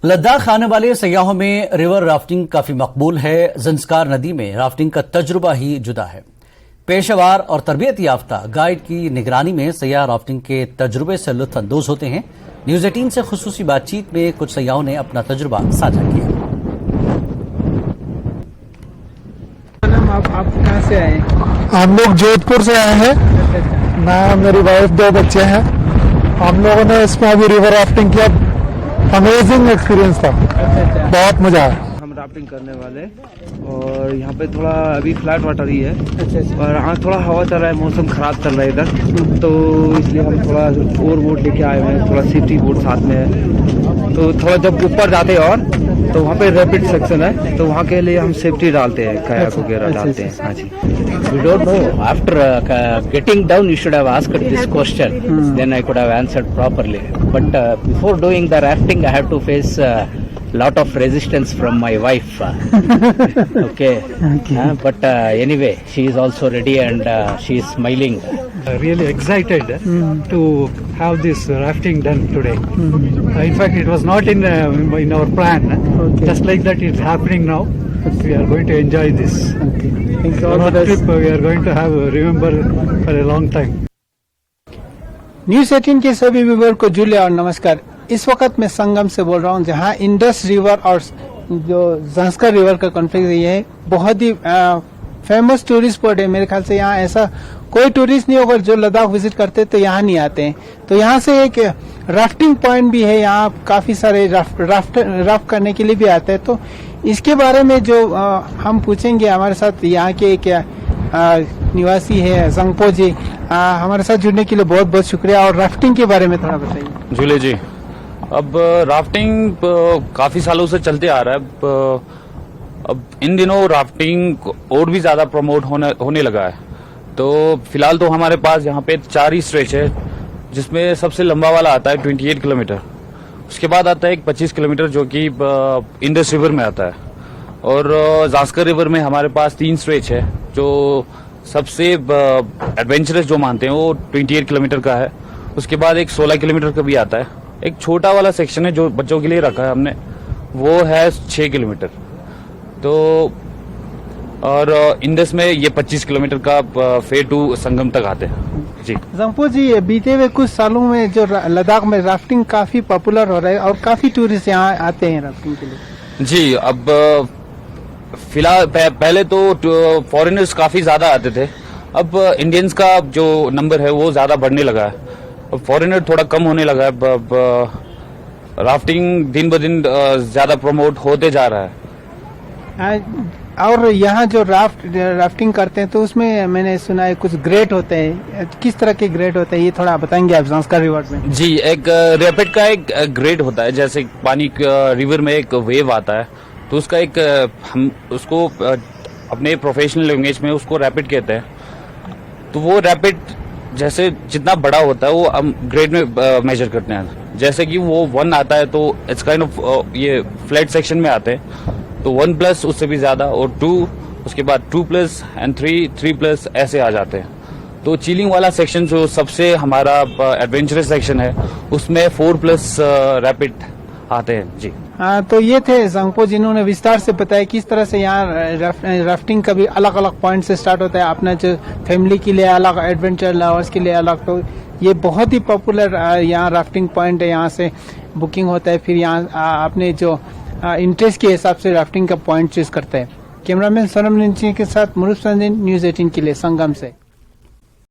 लद्दाख आने वाले सयाहों में रिवर राफ्टिंग काफी मकबूल है। ज़ंस्कार नदी में राफ्टिंग का तजुर्बा ही जुदा है। पेशेवर और तरबियत याफ्ता गाइड की निगरानी में सयाह राफ्टिंग के तजुर्बे से लुत्फ अंदोज होते हैं। न्यूज़ 18 से खुसूसी बातचीत में कुछ सयाहों ने अपना तजुर्बा साझा किया। आप कहाँ से आए? हम लोग जोधपुर से आए हैं। मैं, मेरी वाइफ, 2 बच्चे हैं। हम लोगों ने इसमें अभी रिवर राफ्टिंग किया। अमेजिंग एक्सपीरियंस था। बहुत मजा आया। हम राफ्टिंग करने वाले और यहाँ पे थोड़ा अभी फ्लैट वाटर ही है। और हाँ, थोड़ा हवा चल रहा है, मौसम खराब चल रहा है इधर, तो इसलिए हम थोड़ा ओवर बोट लेके आए हुए हैं। थोड़ा सेफ्टी बोट साथ में है, तो थोड़ा जब ऊपर जाते हैं और तो वहाँ पे रैपिड सेक्शन है, तो वहाँ के लिए हम सेफ्टी डालते हैं, कायाक वगैरह डालते हैं। हाँ जी। We don't know. After getting down, you should have asked this question. Then I could have answered properly. But before doing the rafting, I had to face lot of resistance from my wife. Okay. But anyway, she is also ready and she is smiling. Really excited to have this rafting done today. In fact, it was not in our plan. Just like that, it's happening now. We are going to enjoy this. Our trip we are going to have remember for a long time. News 18 के सभी viewer को जुले और नमस्कार। इस वक्त मैं संगम से बोल रहा हूँ, जहाँ इंडस रिवर और जो ज़ंस्कार रिवर का कॉन्फ्लिक्ट है, बहुत ही फेमस टूरिस्ट स्पॉट है। मेरे ख्याल से यहाँ ऐसा कोई टूरिस्ट नहीं होगा जो लद्दाख विजिट करते तो यहाँ नहीं आते हैं। तो यहाँ से एक राफ्टिंग पॉइंट भी है, यहाँ काफी सारे राफ्ट करने के लिए भी आते हैं। तो इसके बारे में जो हम पूछेंगे, हमारे साथ यहाँ के एक निवासी है जंगपो जी। हमारे साथ जुड़ने के लिए बहुत बहुत शुक्रिया। और राफ्टिंग के बारे में थोड़ा बताइए। झूले जी, अब राफ्टिंग काफी सालों से चलते आ रहा है। अब इन दिनों राफ्टिंग और भी ज्यादा प्रमोट होने लगा है। तो फिलहाल तो हमारे पास यहाँ पे 4 ही स्ट्रेच है, जिसमें सबसे लंबा वाला आता है 28 किलोमीटर। उसके बाद आता है एक 25 किलोमीटर जो कि इंडस रिवर में आता है। और ज़ंस्कार रिवर में हमारे पास 3 स्ट्रेच है, जो सबसे एडवेंचरस जो मानते हैं वो 28 किलोमीटर का है। उसके बाद एक 16 किलोमीटर का भी आता है। एक छोटा वाला सेक्शन है जो बच्चों के लिए रखा है हमने, वो है 6 किलोमीटर। तो और इंडस में ये 25 किलोमीटर का फेर टू संगम तक आते हैं। जी जंगपो जी, बीते हुए कुछ सालों में जो लद्दाख में राफ्टिंग काफी पॉपुलर हो रहा है और काफी टूरिस्ट यहाँ आते हैं राफ्टिंग के लिए। जी, अब फिलहाल पहले तो फॉरेनर्स काफी ज्यादा आते थे। अब इंडियंस का जो नंबर है वो ज्यादा बढ़ने लगा है। अब फॉरेनर थोड़ा कम होने लगा है। अब राफ्टिंग दिन ब दिन ज्यादा प्रमोट होते जा रहा है। और यहाँ जो राफ्टिंग करते हैं तो उसमें मैंने सुना है कुछ ग्रेड होते हैं। किस तरह के ग्रेड होते हैं, ये थोड़ा बताएंगे आप ज़ंस्कार रिवर में? जी, एक रैपिड का एक ग्रेड होता है। जैसे पानी रिवर में एक वेव आता है, तो उसका एक हम उसको अपने प्रोफेशनल लैंग्वेज में उसको रैपिड कहते हैं। तो वो रैपिड जैसे जितना बड़ा होता है वो हम ग्रेड में मेजर करते हैं। जैसे कि वो 1 आता है तो इट्स काइंड ऑफ ये फ्लैट सेक्शन में आते हैं, तो 1+ उससे भी ज्यादा, और 2, उसके बाद 2+ एंड 3+ ऐसे आ जाते हैं। तो चिलिंग वाला सेक्शन जो सबसे हमारा एडवेंचरस सेक्शन है, उसमें 4+ रैपिड आते हैं। जी हाँ, तो ये थे जंगपो, जिन्होंने विस्तार से बताया किस तरह से यहाँ राफ्टिंग का भी अलग अलग पॉइंट से स्टार्ट होता है। अपना जो फैमिली के लिए अलग, एडवेंचर लवर्स के लिए अलग। तो ये बहुत ही पॉपुलर यहाँ राफ्टिंग पॉइंट है। यहाँ से बुकिंग होता है, फिर यहाँ अपने जो इंटरेस्ट के हिसाब से राफ्टिंग का पॉइंट चूज करते हैं। कैमरामैन सनम निंची के साथ मुरुफ संजन, न्यूज़ 18 के लिए संगम से।